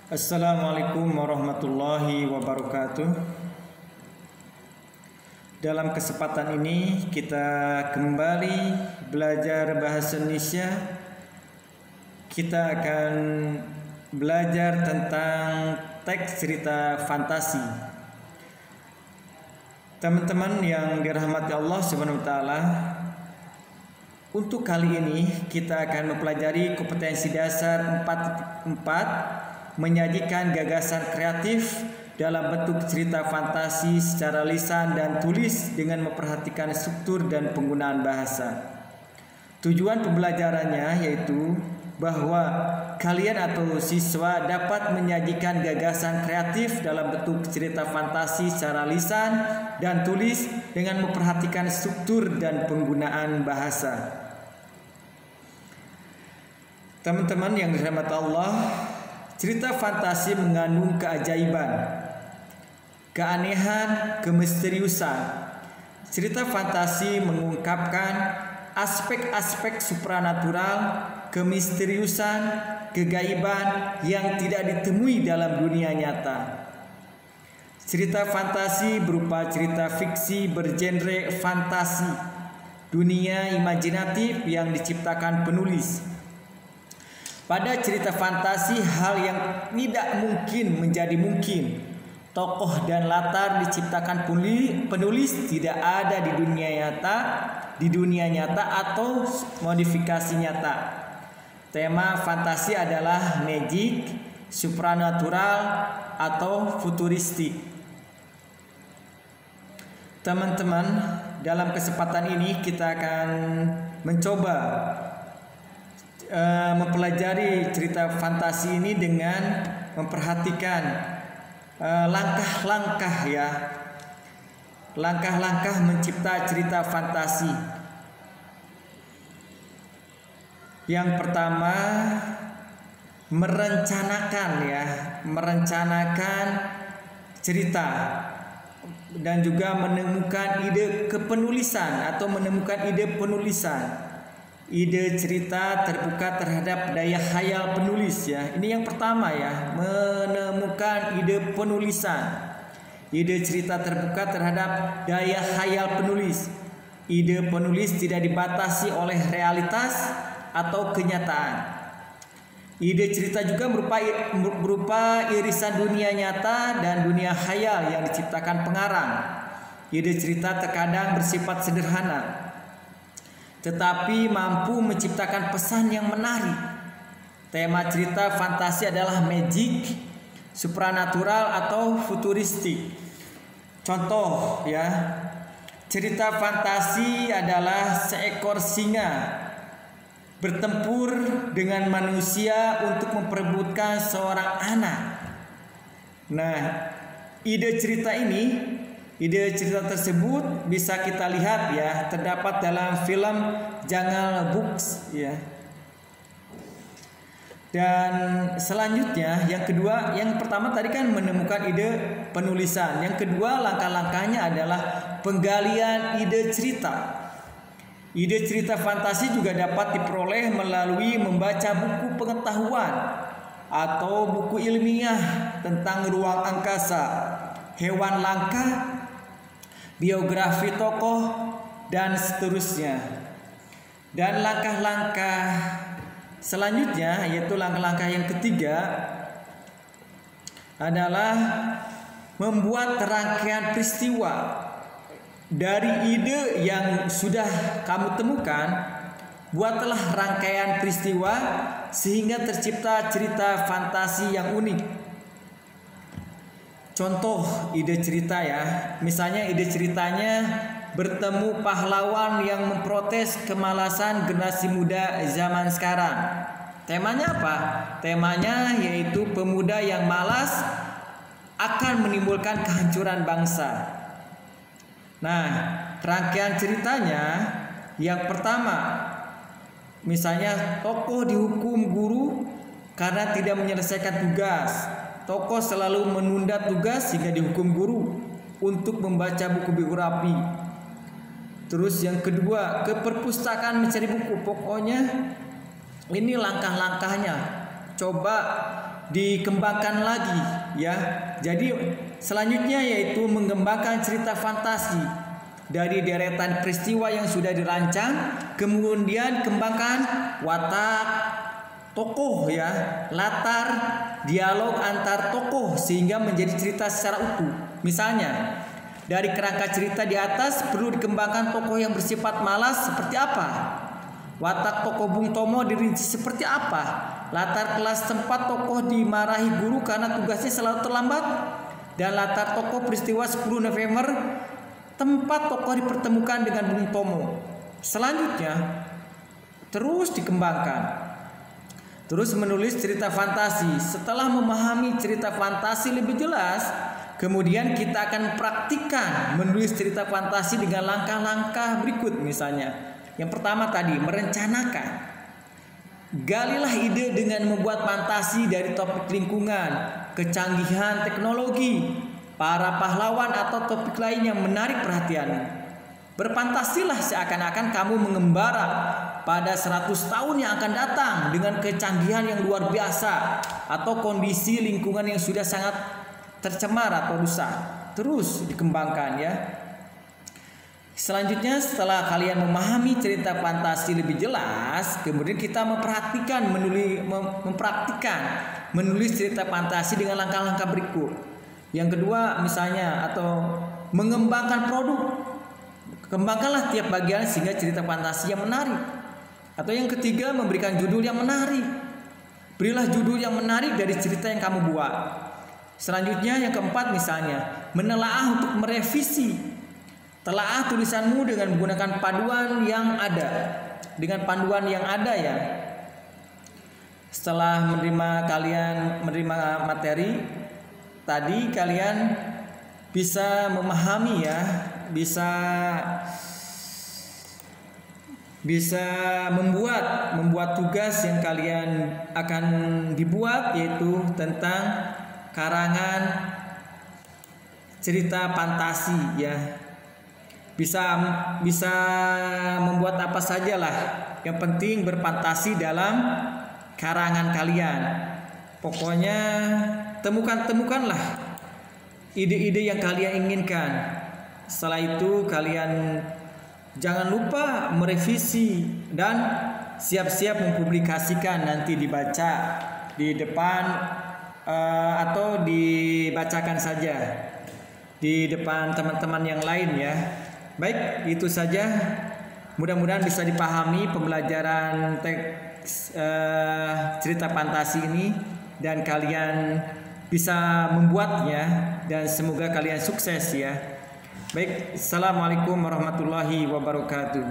Assalamualaikum warahmatullahi wabarakatuh. Dalam kesempatan ini kita kembali belajar bahasa Indonesia. Kita akan belajar tentang teks cerita fantasi. Teman-teman yang dirahmati Allah Subhanahu wa taala, untuk kali ini kita akan mempelajari kompetensi dasar 4.4, menyajikan gagasan kreatif dalam bentuk cerita fantasi secara lisan dan tulis dengan memperhatikan struktur dan penggunaan bahasa. Tujuan pembelajarannya yaitu bahwa kalian atau siswa dapat menyajikan gagasan kreatif dalam bentuk cerita fantasi secara lisan dan tulis dengan memperhatikan struktur dan penggunaan bahasa. Teman-teman yang dirahmati Allah, cerita fantasi mengandung keajaiban, keanehan, kemisteriusan. Cerita fantasi mengungkapkan aspek-aspek supranatural, kemisteriusan, kegaiban yang tidak ditemui dalam dunia nyata. Cerita fantasi berupa cerita fiksi bergenre fantasi, dunia imajinatif yang diciptakan penulis. Pada cerita fantasi, hal yang tidak mungkin menjadi mungkin. Tokoh dan latar diciptakan penulis tidak ada di dunia nyata atau modifikasi nyata. Tema fantasi adalah magic, supranatural, atau futuristik. Teman-teman, dalam kesempatan ini kita akan mencoba mempelajari cerita fantasi ini dengan memperhatikan langkah-langkah mencipta cerita fantasi. Yang pertama, merencanakan cerita dan juga menemukan ide kepenulisan atau menemukan ide penulisan. Ide cerita terbuka terhadap daya khayal penulis ya. Ini yang pertama ya, menemukan ide penulisan. Ide cerita terbuka terhadap daya khayal penulis. Ide penulis tidak dibatasi oleh realitas atau kenyataan. Ide cerita juga berupa irisan dunia nyata dan dunia khayal yang diciptakan pengarang. Ide cerita terkadang bersifat sederhana, tetapi mampu menciptakan pesan yang menarik. Tema cerita fantasi adalah magic, supranatural, atau futuristik. Contoh ya, cerita fantasi adalah seekor singa bertempur dengan manusia untuk memperebutkan seorang anak. Nah, ide cerita tersebut bisa kita lihat ya, terdapat dalam film Jungle Books ya. Dan selanjutnya yang pertama tadi kan menemukan ide penulisan. Yang kedua, langkah-langkahnya adalah penggalian ide cerita. Ide cerita fantasi juga dapat diperoleh melalui membaca buku pengetahuan atau buku ilmiah tentang ruang angkasa, hewan langka, biografi tokoh, dan seterusnya. Dan langkah-langkah selanjutnya, yaitu langkah-langkah yang ketiga, adalah membuat rangkaian peristiwa. Dari ide yang sudah kamu temukan, buatlah rangkaian peristiwa sehingga tercipta cerita fantasi yang unik. Contoh ide cerita ya, misalnya ide ceritanya bertemu pahlawan yang memprotes kemalasan generasi muda zaman sekarang. Temanya apa? Temanya yaitu pemuda yang malas akan menimbulkan kehancuran bangsa. Nah, rangkaian ceritanya yang pertama, misalnya tokoh dihukum guru karena tidak menyelesaikan tugas. Tokoh selalu menunda tugas sehingga dihukum guru untuk membaca buku biografi. Terus yang kedua, ke perpustakaan mencari buku. Pokoknya ini langkah-langkahnya. Coba dikembangkan lagi ya. Jadi selanjutnya yaitu mengembangkan cerita fantasi dari deretan peristiwa yang sudah dirancang, kemudian kembangkan watak tokoh ya, latar, dialog antar tokoh sehingga menjadi cerita secara utuh. Misalnya dari kerangka cerita di atas perlu dikembangkan tokoh yang bersifat malas seperti apa, watak tokoh Bung Tomo dirinci seperti apa, latar kelas tempat tokoh dimarahi guru karena tugasnya selalu terlambat, dan latar tokoh peristiwa 10 November tempat tokoh dipertemukan dengan Bung Tomo. Selanjutnya terus dikembangkan, terus menulis cerita fantasi. Setelah memahami cerita fantasi lebih jelas, kemudian kita akan praktikkan menulis cerita fantasi dengan langkah-langkah berikut. Misalnya yang pertama tadi, merencanakan. Galilah ide dengan membuat fantasi dari topik lingkungan, kecanggihan teknologi, para pahlawan atau topik lain yang menarik perhatian. Berfantasilah seakan-akan kamu mengembara pada 100 tahun yang akan datang dengan kecanggihan yang luar biasa atau kondisi lingkungan yang sudah sangat tercemar atau rusak. Terus dikembangkan ya. Selanjutnya setelah kalian memahami cerita fantasi lebih jelas, kemudian kita mempraktikkan menulis cerita fantasi dengan langkah-langkah berikut. Yang kedua misalnya atau mengembangkan produk. Kembangkanlah tiap bagian sehingga cerita fantasi yang menarik. Atau yang ketiga, memberikan judul yang menarik. Berilah judul yang menarik dari cerita yang kamu buat. Selanjutnya yang keempat misalnya, menelaah untuk merevisi. Telaah tulisanmu dengan menggunakan panduan yang ada. Dengan panduan yang ada ya. Setelah menerima materi tadi, kalian bisa memahami ya, bisa membuat tugas yang kalian akan dibuat, yaitu tentang karangan cerita fantasi ya. Bisa membuat apa saja lah, yang penting berfantasi dalam karangan kalian. Pokoknya temukanlah ide-ide yang kalian inginkan. Setelah itu kalian jangan lupa merevisi dan siap-siap mempublikasikan, nanti dibaca di depan atau dibacakan saja di depan teman-teman yang lain ya. Baik, itu saja. Mudah-mudahan bisa dipahami pembelajaran teks cerita fantasi ini dan kalian bisa membuatnya, dan semoga kalian sukses ya. Baik, assalamualaikum warahmatullahi wabarakatuh.